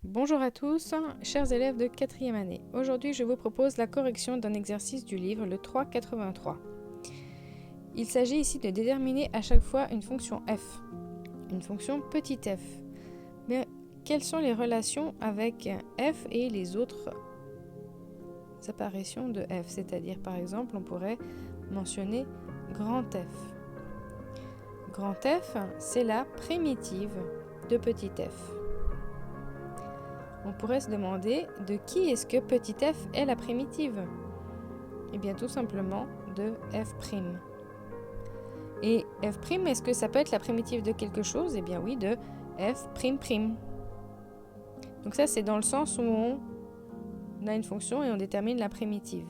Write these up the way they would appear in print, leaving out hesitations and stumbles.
Bonjour à tous, chers élèves de 4e année. Aujourd'hui, je vous propose la correction d'un exercice du livre, le 3,83. Il s'agit ici de déterminer à chaque fois une fonction f, une fonction petit f. Mais quelles sont les relations avec f et les autres apparitions de f? C'est-à-dire, par exemple, on pourrait mentionner grand f. Grand f, c'est la primitive de petit f. On pourrait se demander de qui est-ce que petit f est la primitive? Eh bien tout simplement de f'. Et f', est-ce que ça peut être la primitive de quelque chose? Eh bien oui, de f''. Donc ça, c'est dans le sens où on a une fonction et on détermine la primitive.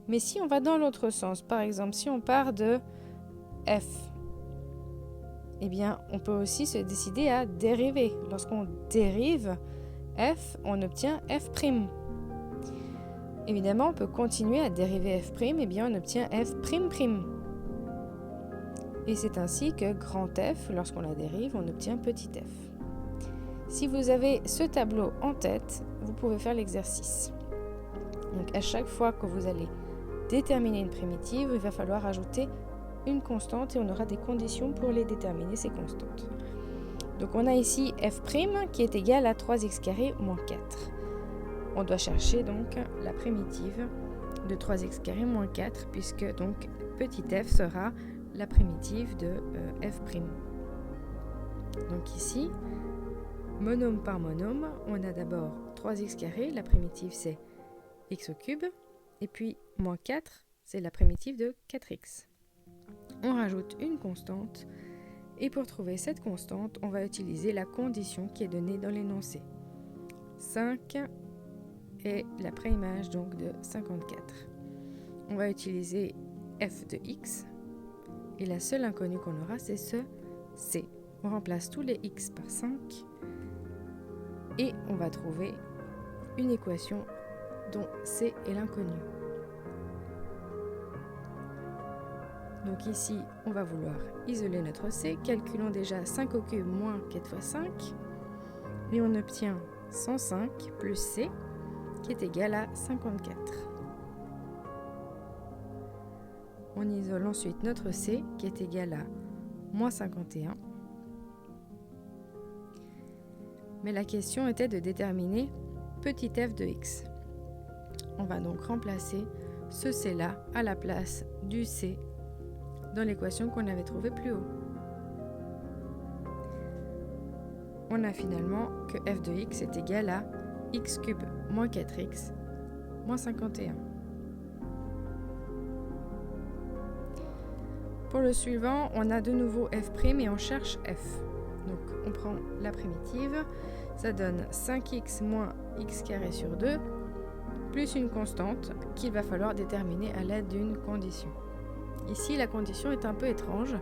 Mais si on va dans l'autre sens, par exemple, si on part de f, eh bien on peut aussi se décider à dériver. Lorsqu'on dérive f, on obtient f'. Évidemment, on peut continuer à dériver f', et bien on obtient f''. Et c'est ainsi que grand F, lorsqu'on la dérive, on obtient petit f. Si vous avez ce tableau en tête, vous pouvez faire l'exercice. Donc à chaque fois que vous allez déterminer une primitive, il va falloir ajouter une constante et on aura des conditions pour les déterminer, ces constantes. Donc on a ici f' qui est égal à 3x² moins 4. On doit chercher donc la primitive de 3x² moins 4, puisque donc petit f sera la primitive de f'. Donc ici, monôme par monôme, on a d'abord 3x², la primitive c'est x au cube, et puis moins 4, c'est la primitive de 4x. On rajoute une constante, et pour trouver cette constante, on va utiliser la condition qui est donnée dans l'énoncé. 5 est la préimage donc de 54. On va utiliser f de x, et la seule inconnue qu'on aura, c'est ce c. On remplace tous les x par 5, et on va trouver une équation dont c est l'inconnu. Donc ici, on va vouloir isoler notre c. Calculons déjà 5 au cube moins 4 fois 5, et on obtient 105 plus c, qui est égal à 54. On isole ensuite notre c, qui est égal à moins 51. Mais la question était de déterminer petit f de x. On va donc remplacer ce c-là à la place du c dans l'équation qu'on avait trouvée plus haut. On a finalement que f de x est égal à x cube moins 4x moins 51. Pour le suivant, on a de nouveau f' et on cherche f. Donc on prend la primitive, ça donne 5x moins x² sur 2, plus une constante qu'il va falloir déterminer à l'aide d'une condition. Ici, la condition est un peu étrange,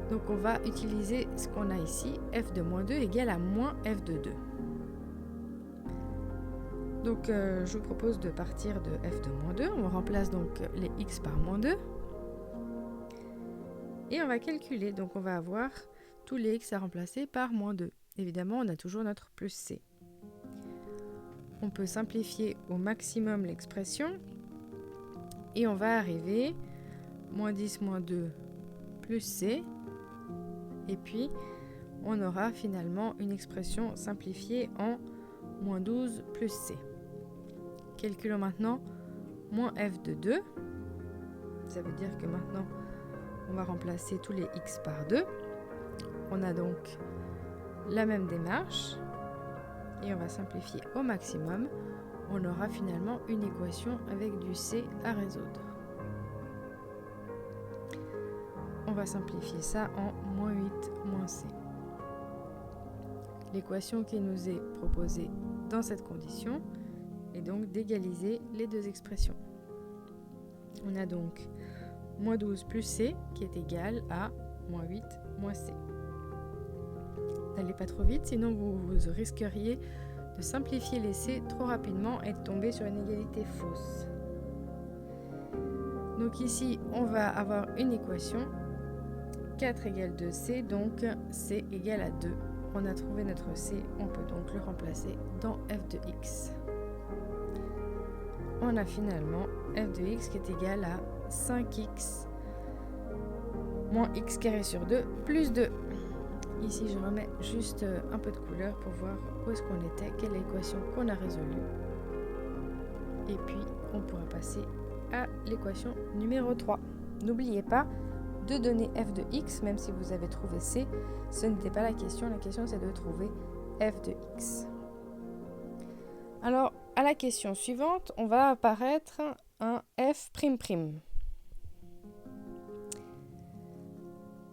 donc on va utiliser ce qu'on a ici, f de moins 2 égale à moins f de 2. Donc je vous propose de partir de f de moins 2, on remplace donc les x par moins 2, et on va calculer, donc on va avoir tous les x à remplacer par moins 2. Évidemment, on a toujours notre plus c. On peut simplifier au maximum l'expression, et on va arriver moins 10 moins 2 plus c, et puis on aura finalement une expression simplifiée en moins 12 plus c. Calculons maintenant moins f de 2, ça veut dire que maintenant on va remplacer tous les x par 2. On a donc la même démarche, et on va simplifier au maximum. On aura finalement une équation avec du c à résoudre. On va simplifier ça en moins 8 moins c. L'équation qui nous est proposée dans cette condition est donc d'égaliser les deux expressions. On a donc moins 12 plus c qui est égal à moins 8 moins c. N'allez pas trop vite, sinon vous risqueriez de simplifier les c trop rapidement et de tomber sur une égalité fausse. Donc ici, on va avoir une équation 4 égale 2c, donc c égale à 2. on a trouvé notre c, on peut donc le remplacer dans f de x. On a finalement f de x qui est égal à 5x moins x carré sur 2 plus 2. Ici, je remets juste un peu de couleur pour voir où est-ce qu'on était, quelle est l'équation qu'on a résolue. Et puis, on pourra passer à l'équation numéro 3. N'oubliez pas de donner f de x, même si vous avez trouvé c. Ce n'était pas la question c'est de trouver f de x. Alors, à la question suivante, on va apparaître un f''.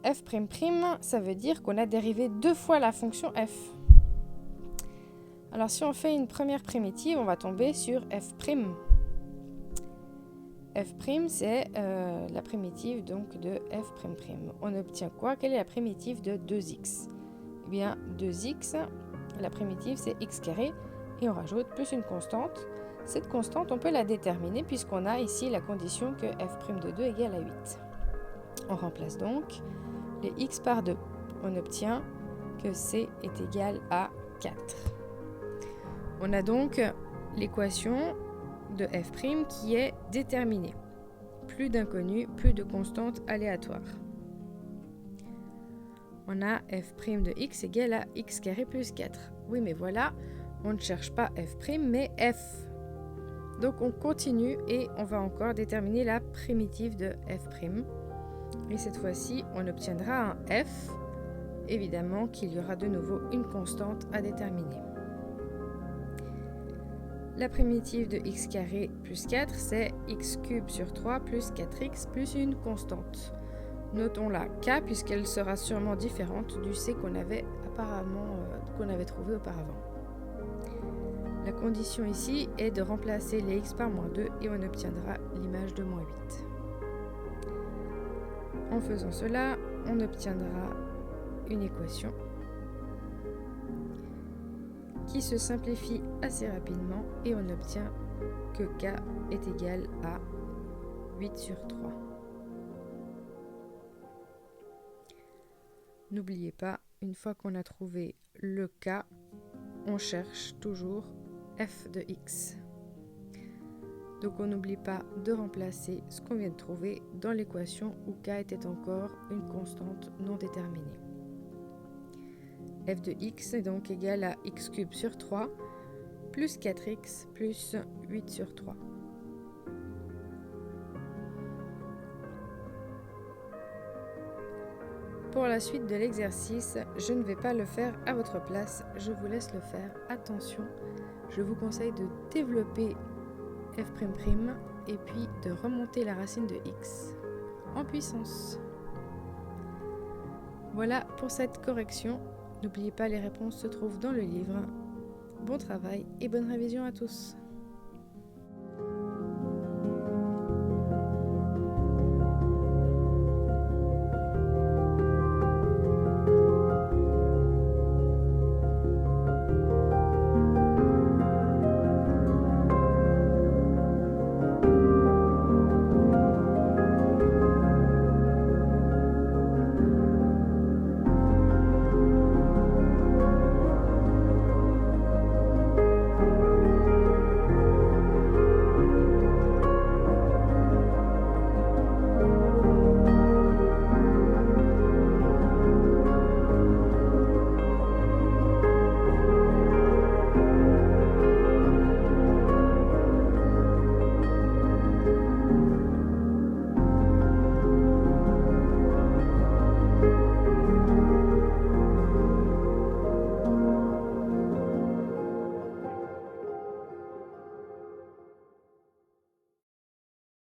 F'', ça veut dire qu'on a dérivé 2 fois la fonction f. Alors, si on fait une première primitive, on va tomber sur f'. F', c'est la primitive donc de f''. On obtient quoi? Quelle est la primitive de 2x? Eh bien, 2x, la primitive, c'est x carré, et on rajoute plus une constante. Cette constante, on peut la déterminer puisqu'on a ici la condition que f' de 2 égale à 8. On remplace donc les x par 2. On obtient que c est égal à 4. On a donc l'équation de f' qui est déterminée. Plus d'inconnus, plus de constantes aléatoires. On a f' de x égale à x carré plus 4. Oui, mais voilà, on ne cherche pas f', mais f. Donc on continue et on va encore déterminer la primitive de f'. Et cette fois-ci, on obtiendra un f. Évidemment qu'il y aura de nouveau une constante à déterminer. La primitive de x carré plus 4, c'est x cube sur 3 plus 4x plus une constante. Notons la k puisqu'elle sera sûrement différente du c qu'on avait trouvé auparavant. La condition ici est de remplacer les x par moins 2 et on obtiendra l'image de moins 8. En faisant cela, on obtiendra une équation qui se simplifie assez rapidement et on obtient que k est égal à 8 sur 3. N'oubliez pas, une fois qu'on a trouvé le k, on cherche toujours f de x. Donc on n'oublie pas de remplacer ce qu'on vient de trouver dans l'équation où k était encore une constante non déterminée. F de x est donc égal à x cube sur 3 plus 4x plus 8 sur 3. Pour la suite de l'exercice, je ne vais pas le faire à votre place, je vous laisse le faire. Attention, je vous conseille de développer f'' et puis de remonter la racine de x en puissance. Voilà pour cette correction. N'oubliez pas, les réponses se trouvent dans le livre. Bon travail et bonne révision à tous.